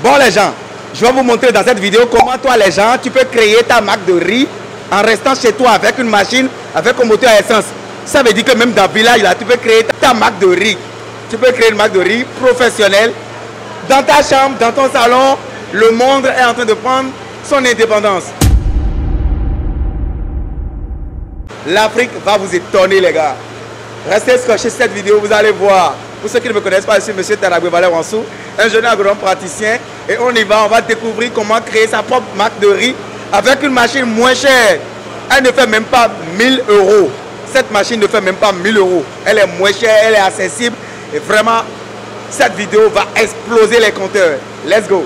Bon les gens, je vais vous montrer dans cette vidéo comment toi les gens, tu peux créer ta marque de riz en restant chez toi avec une machine, avec un moteur à essence. Ça veut dire que même dans le village là, tu peux créer ta marque de riz. Tu peux créer une marque de riz professionnelle. Dans ta chambre, dans ton salon, le monde est en train de prendre son indépendance. L'Afrique va vous étonner les gars. Restez scotchés sur cette vidéo, vous allez voir. Pour ceux qui ne me connaissent pas, je suis M. Tarabwe Valère Wansou, un jeune agronome praticien. Et on y va, on va découvrir comment créer sa propre marque de riz avec une machine moins chère. Elle ne fait même pas 1000 €. Cette machine ne fait même pas 1000 €. Elle est moins chère, elle est accessible. Et vraiment, cette vidéo va exploser les compteurs. Let's go!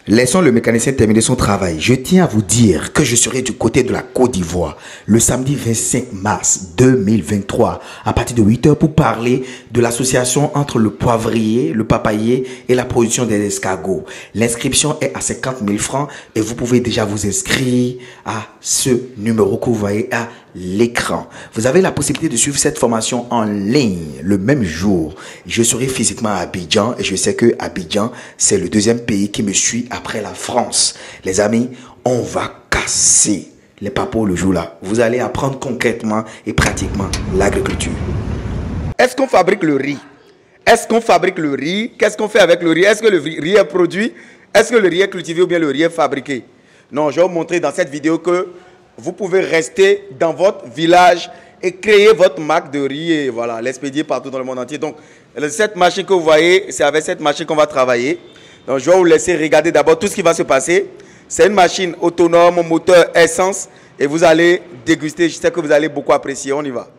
Laissons le mécanicien terminer son travail. Je tiens à vous dire que je serai du côté de la Côte d'Ivoire le samedi 25 mars 2023 à partir de 8 h pour parler de l'association entre le poivrier, le papayer et la production des escargots. L'inscription est à 50 000 francs et vous pouvez déjà vous inscrire à ce numéro que vous voyez à l'écran. Vous avez la possibilité de suivre cette formation en ligne le même jour. Je serai physiquement à Abidjan et je sais que Abidjan, c'est le deuxième pays qui me suit après la France. Les amis, on va casser les papos le jour-là. Vous allez apprendre concrètement et pratiquement l'agriculture. Est-ce qu'on fabrique le riz? Est-ce qu'on fabrique le riz? Qu'est-ce qu'on fait avec le riz? Est-ce que le riz est produit? Est-ce que le riz est cultivé ou bien le riz est fabriqué? Non, je vais vous montrer dans cette vidéo que vous pouvez rester dans votre village et créer votre marque de riz et voilà, l'expédier partout dans le monde entier. Donc, cette machine que vous voyez, c'est avec cette machine qu'on va travailler. Donc, je vais vous laisser regarder d'abord tout ce qui va se passer. C'est une machine autonome, moteur essence et vous allez déguster. Je sais que vous allez beaucoup apprécier. On y va.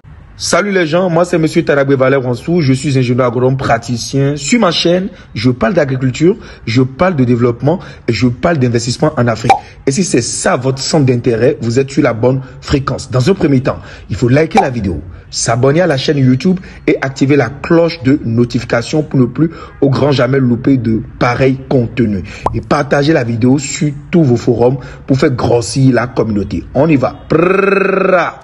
Salut les gens, moi c'est M. Tarabwe Valère Wansou, je suis ingénieur agronome praticien. Sur ma chaîne, je parle d'agriculture, je parle de développement et je parle d'investissement en Afrique. Et si c'est ça votre centre d'intérêt, vous êtes sur la bonne fréquence. Dans un premier temps, il faut liker la vidéo, s'abonner à la chaîne YouTube et activer la cloche de notification pour ne plus au grand jamais louper de pareils contenus. Et partager la vidéo sur tous vos forums pour faire grossir la communauté. On y va. Prrrra.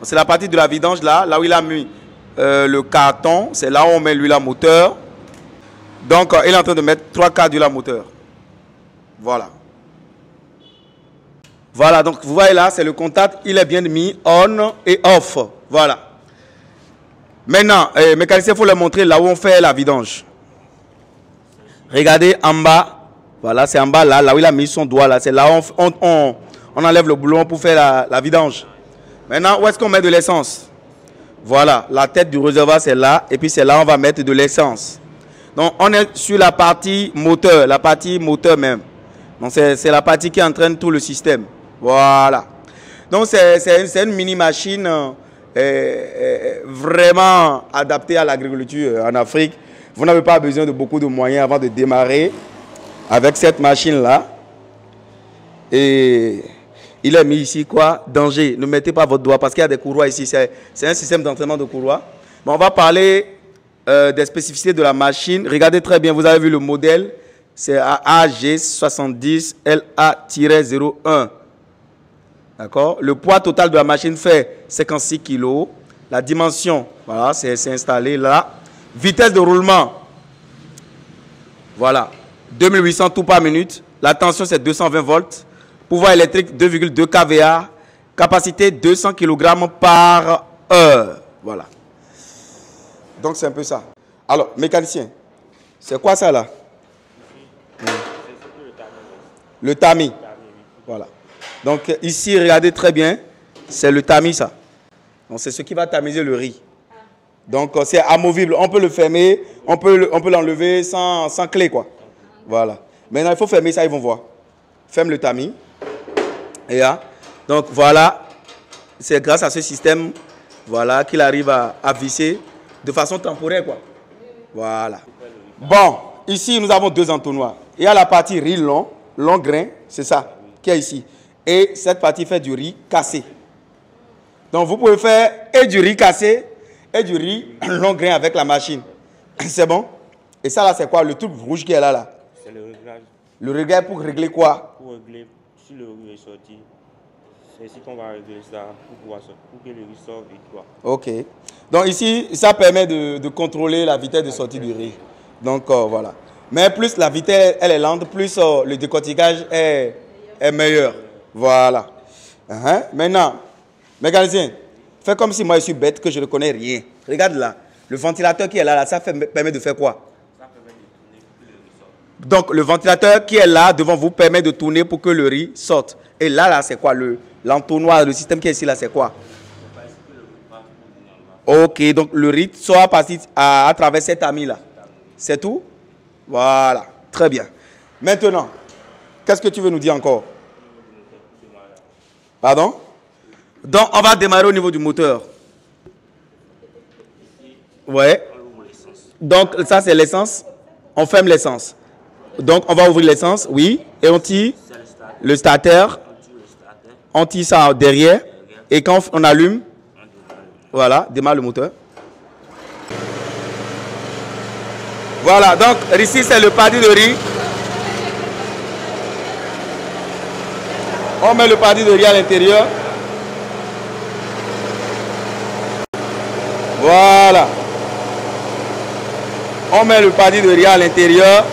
C'est la partie de la vidange là où il a mis le carton. C'est là où on met l'huile à moteur. Donc, il est en train de mettre 3 quarts d'huile à moteur. Voilà. Voilà, donc vous voyez là, c'est le contact. Il est bien mis on et off. Voilà. Maintenant, mécanicien, il faut leur montrer là où on fait la vidange. Regardez en bas. Voilà, c'est en bas là où il a mis son doigt là. C'est là où on enlève le boulon pour faire la vidange. Maintenant, où est-ce qu'on met de l'essence? Voilà, la tête du réservoir, c'est là. Et puis, c'est là où on va mettre de l'essence. Donc, on est sur la partie moteur même. Donc, c'est la partie qui entraîne tout le système. Voilà. Donc, c'est une mini-machine vraiment adaptée à l'agriculture en Afrique. Vous n'avez pas besoin de beaucoup de moyens avant de démarrer avec cette machine-là. Et il a mis ici quoi? Danger. Ne mettez pas votre doigt parce qu'il y a des courroies ici. C'est un système d'entraînement de courroies. Bon, on va parler des spécificités de la machine. Regardez très bien, vous avez vu le modèle. C'est AG70LA-01. D'accord? Le poids total de la machine fait 56 kg. La dimension, voilà, c'est installé là. Vitesse de roulement, voilà, 2800 tours par minute. La tension, c'est 220 volts. Pouvoir électrique 2,2 kVA, capacité 200 kg par heure. Voilà. Donc c'est un peu ça. Alors, mécanicien, c'est quoi ça là? Le tamis. Voilà. Donc ici, regardez très bien, c'est le tamis ça. Donc c'est ce qui va tamiser le riz. Donc c'est amovible, on peut le fermer, on peut l'enlever sans clé quoi. Voilà. Maintenant il faut fermer ça, ils vont voir. Ferme le tamis. Et là, donc voilà, c'est grâce à ce système, voilà, qu'il arrive à visser de façon temporaire, quoi. Voilà. Bon, ici nous avons 2 entonnoirs. Il y a la partie riz long grain, c'est ça, qui est ici. Et cette partie fait du riz cassé. Donc vous pouvez faire et du riz cassé et du riz long grain avec la machine. C'est bon? Et ça là, c'est quoi? Le truc rouge qui est là? C'est le réglage. Le réglage pour régler quoi? Pour régler si le riz est sorti. C'est ici qu'on va régler ça pour que le riz sorte et quoi. Ok. Donc ici, ça permet de contrôler la vitesse de sortie du riz. Donc voilà. Mais plus la vitesse elle est lente, plus le décortiquage est meilleur. Voilà. Maintenant, mécanicien, fais comme si moi je suis bête, que je ne connais rien. Regarde là. Le ventilateur qui est là, ça permet de faire quoi? Ça permet de tourner pour que le riz sorte. Donc le ventilateur qui est là devant vous permet de tourner pour que le riz sorte. Et là c'est quoi? L'entonnoir, le système qui est ici là, c'est quoi? Ok, donc le riz sort à travers cet ami là. C'est tout? Voilà, très bien. Maintenant, qu'est-ce que tu veux nous dire encore? Pardon? Donc on va démarrer au niveau du moteur. Ouais. Donc ça c'est l'essence. On ferme l'essence. Donc on va ouvrir l'essence, oui. Et on tire le starter. On tire ça derrière. Et quand on allume, voilà, démarre le moteur. Voilà, donc ici c'est le paddy de riz. On met le paddy de riz à l'intérieur. Voilà. On met le paddy de riz à l'intérieur.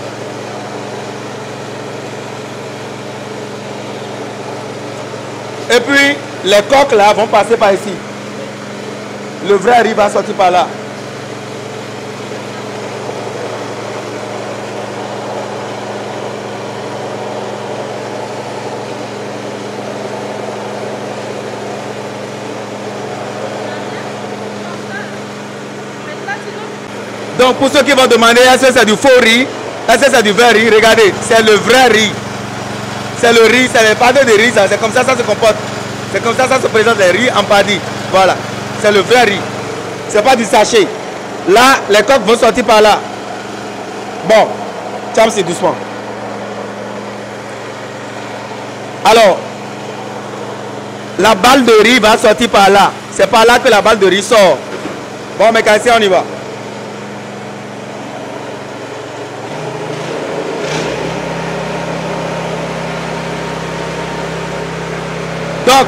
Et puis, les coques là vont passer par ici. Le vrai riz va sortir par là. Donc pour ceux qui vont demander est-ce que c'est du faux riz, est-ce que c'est du vrai riz, regardez, c'est le vrai riz. C'est le riz, c'est les paddy de riz, c'est comme ça se comporte. C'est comme ça se présente les riz en paddy. Voilà, c'est le vrai riz. C'est pas du sachet. Là, les coques vont sortir par là. Bon, tiens, c'est doucement. Alors, la balle de riz va sortir par là. C'est par là que la balle de riz sort. Bon, mécanicien, on y va. Donc,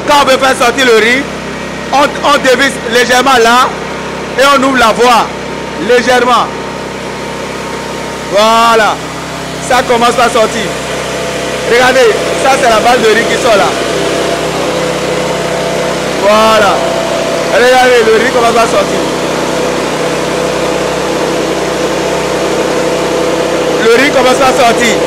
quand on veut faire sortir le riz, on dévisse légèrement là et on ouvre la voie légèrement. Voilà. Ça commence à sortir. Regardez, ça c'est la balle de riz qui sort là. Voilà. Regardez, le riz commence à sortir. Le riz commence à sortir.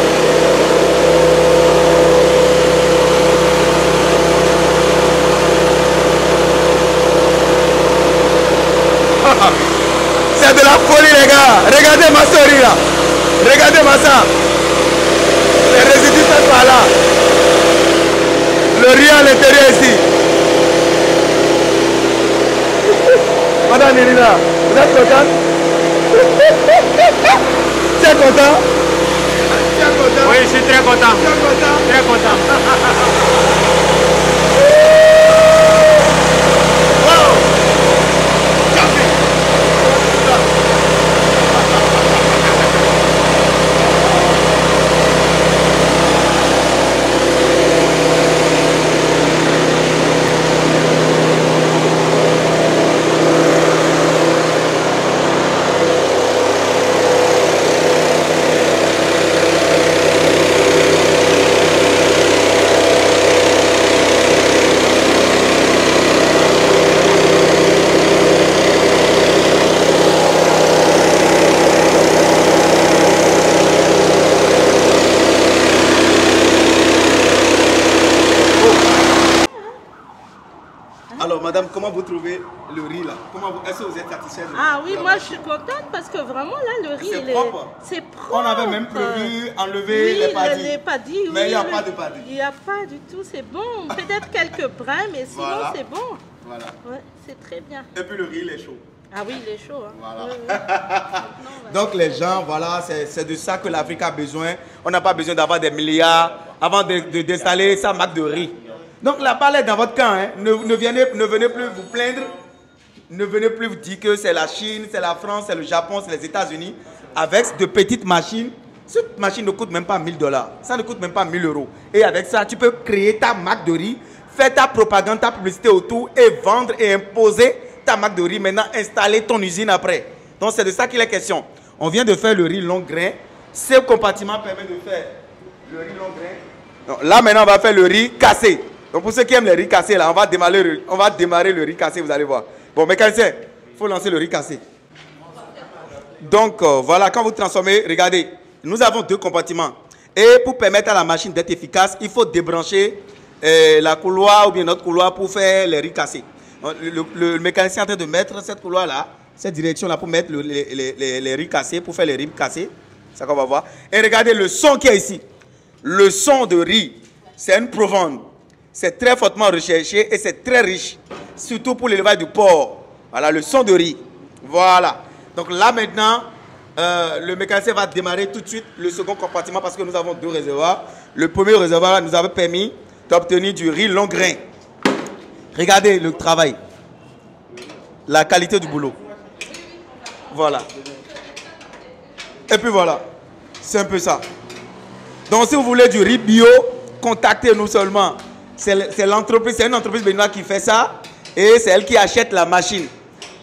C'est de la folie les gars. Regardez ma souris là. Regardez ma ça. Les résidus sont par là. Le riz à l'intérieur ici. Madame Irina, vous êtes contente? Tu es content? Tu es content? Oui, je suis très content. Tu es content? Très content. Alors, madame, comment vous trouvez le riz là? Est-ce que vous êtes satisfaite? Ah oui, moi je suis contente parce que vraiment là, le riz, c'est propre. C'est propre. On avait même prévu enlever les paddies. Les paddies, mais il n'y a pas de paddies. Il n'y a pas du tout, c'est bon. Peut-être quelques brins, mais sinon voilà. C'est bon. Voilà. Ouais, c'est très bien. Et puis le riz, il est chaud. Ah oui, il est chaud. Hein. Voilà. Ouais. Donc les gens, voilà, c'est de ça que l'Afrique a besoin. On n'a pas besoin d'avoir des milliards avant d'installer sa marque de riz. Donc la balle est dans votre camp. Hein. Ne venez plus vous plaindre. Ne venez plus vous dire que c'est la Chine, c'est la France, c'est le Japon, c'est les États-Unis. avec de petites machines. Cette machine ne coûte même pas 1000 $. Ça ne coûte même pas 1000 €. Et avec ça, tu peux créer ta marque de riz, faire ta propagande, ta publicité autour et vendre et imposer ta marque de riz. Maintenant, installer ton usine après. Donc, c'est de ça qu'il est question. On vient de faire le riz long grain. Ce compartiment permet de faire le riz long grain. Donc, là, maintenant, on va faire le riz cassé. Donc, pour ceux qui aiment le riz cassé, là, on va démarrer le riz cassé, vous allez voir. Bon, mécanicien, il faut lancer le riz cassé. Donc, voilà, quand vous transformez, regardez. Nous avons 2 compartiments. Et pour permettre à la machine d'être efficace, il faut débrancher la couloir ou bien notre couloir pour faire les riz cassés. Le mécanicien est en train de mettre cette couloir-là, cette direction-là pour mettre les riz cassés, pour faire les riz cassés. C'est ça qu'on va voir. Et regardez le son qu'il y a ici. Le son de riz, c'est une provende. C'est très fortement recherché et c'est très riche. Surtout pour l'élevage du porc. Voilà, le son de riz. Voilà. Donc là maintenant... le mécanicien va démarrer tout de suite le second compartiment parce que nous avons 2 réservoirs. Le premier réservoir nous avait permis d'obtenir du riz long grain. Regardez le travail. La qualité du boulot. Voilà. Et puis voilà. C'est un peu ça. Donc si vous voulez du riz bio, contactez-nous seulement. C'est l'entreprise, c'est une entreprise béninoise qui fait ça. Et c'est elle qui achète la machine.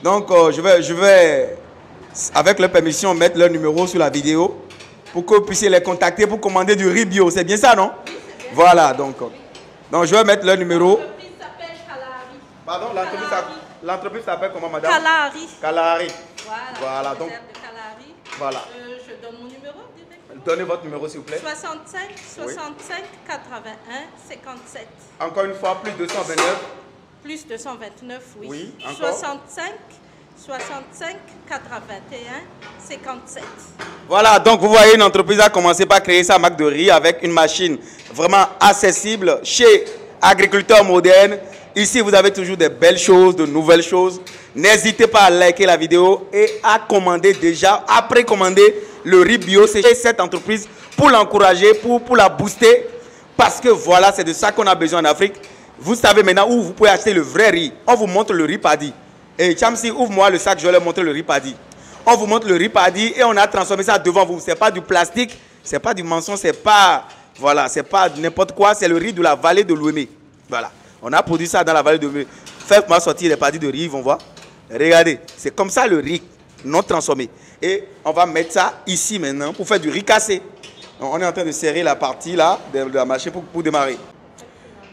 Donc je vais avec leur permission, mettre leur numéro sur la vidéo pour que vous puissiez les contacter pour commander du riz bio. C'est bien ça, non? Voilà, donc je vais mettre leur numéro. L'entreprise s'appelle Kalahari. Pardon, l'entreprise s'appelle comment, madame? Kalahari. Kalahari. Voilà, donc. Kalahari. Voilà. Je donne mon numéro direct. Donnez votre numéro, s'il vous plaît. 65 65 81 57. Encore une fois, plus 229. Plus 229, oui. Oui, encore. 65 65 81 57. Voilà, donc vous voyez, une entreprise a commencé par créer sa marque de riz avec une machine vraiment accessible chez agriculteurs modernes. Ici, vous avez toujours des belles choses, de nouvelles choses. N'hésitez pas à liker la vidéo et à commander déjà, à précommander le riz bio. C'est cette entreprise pour l'encourager, pour la booster. Parce que voilà, c'est de ça qu'on a besoin en Afrique. Vous savez maintenant où vous pouvez acheter le vrai riz. On vous montre le riz paddy. Et Chamsi, ouvre-moi le sac, je vais leur montrer le riz paddy. On vous montre le riz paddy et on a transformé ça devant vous. Ce n'est pas du plastique, ce n'est pas du mensonge, ce n'est pas, voilà, c'est pas n'importe quoi. C'est le riz de la vallée de l'Ouémé. Voilà. On a produit ça dans la vallée de l'Ouémé. Faites-moi sortir les paddies de riz, ils vont voir. Regardez, c'est comme ça le riz non transformé. Et on va mettre ça ici maintenant pour faire du riz cassé. Donc, on est en train de serrer la partie là de la machine pour démarrer.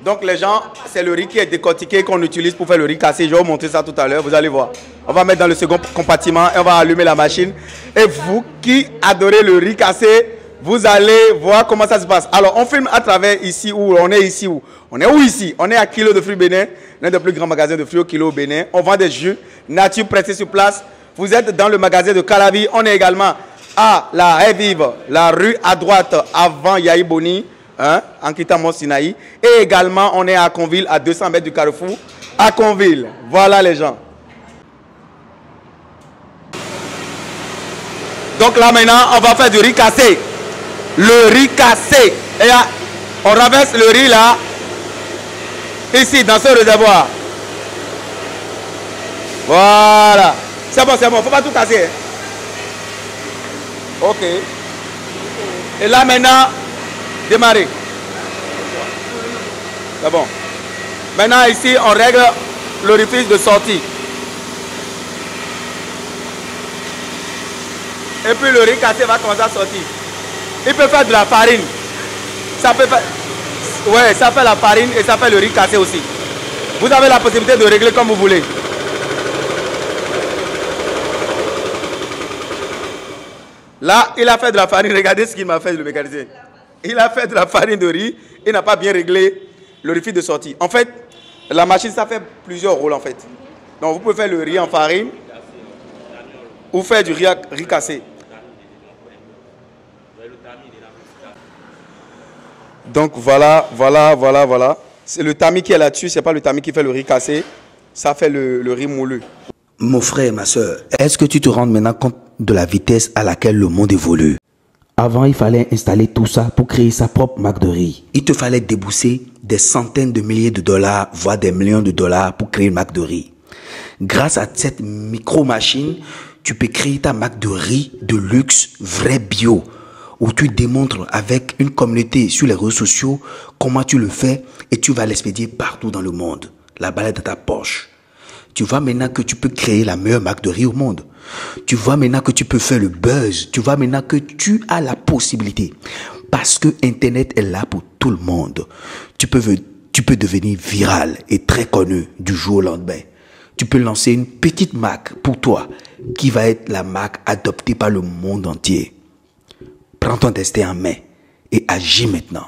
Donc les gens, c'est le riz qui est décortiqué qu'on utilise pour faire le riz cassé. Je vais vous montrer ça tout à l'heure, vous allez voir. On va mettre dans le second compartiment et on va allumer la machine. Et vous qui adorez le riz cassé, vous allez voir comment ça se passe. Alors on filme à travers ici où on est ici où. On est où ici? On est à Kilo de fruits Bénin, l'un des plus grands magasins de fruits au kilo au Bénin. On vend des jus nature pressés sur place. Vous êtes dans le magasin de Calavi. On est également à la Haie Vive, la rue à droite avant Yahi Boni. Hein, en quittant Mont Sinaï. Et également, on est à Conville, à 200 mètres du Carrefour. À Conville. Voilà les gens. Donc là maintenant, on va faire du riz cassé. Le riz cassé. Et là, on renverse le riz là. Ici, dans ce réservoir. Voilà. C'est bon, c'est bon. Il ne faut pas tout casser. Hein. Ok. Et là maintenant, démarrer. C'est bon. Maintenant ici, on règle l'orifice de sortie. Et puis le riz cassé va commencer à sortir. Il peut faire de la farine. Ça peut faire... Ouais, ça fait la farine et ça fait le riz cassé aussi. Vous avez la possibilité de régler comme vous voulez. Là, il a fait de la farine. Regardez ce qu'il m'a fait, le mécanicien. Il a fait de la farine de riz et n'a pas bien réglé l'orifice de sortie. En fait, la machine, ça fait plusieurs rôles en fait. Donc, vous pouvez faire le riz en farine ou faire du riz cassé. Donc, voilà. C'est le tamis qui est là-dessus, ce n'est pas le tamis qui fait le riz cassé. Ça fait le riz moulu. Mon frère, ma soeur, est-ce que tu te rends maintenant compte de la vitesse à laquelle le monde évolue? Avant, il fallait installer tout ça pour créer sa propre marque de riz. Il te fallait débourser des centaines de milliers de dollars, voire des millions de dollars pour créer une marque de riz. Grâce à cette micro-machine, tu peux créer ta marque de riz de luxe vrai bio, où tu démontres avec une communauté sur les réseaux sociaux comment tu le fais et tu vas l'expédier partout dans le monde. La balle est dans ta poche. Tu vois maintenant que tu peux créer la meilleure marque de riz au monde. Tu vois maintenant que tu peux faire le buzz. Tu vois maintenant que tu as la possibilité. Parce que Internet est là pour tout le monde. Tu peux devenir viral et très connu du jour au lendemain. Tu peux lancer une petite marque pour toi qui va être la marque adoptée par le monde entier. Prends ton destin en main et agis maintenant.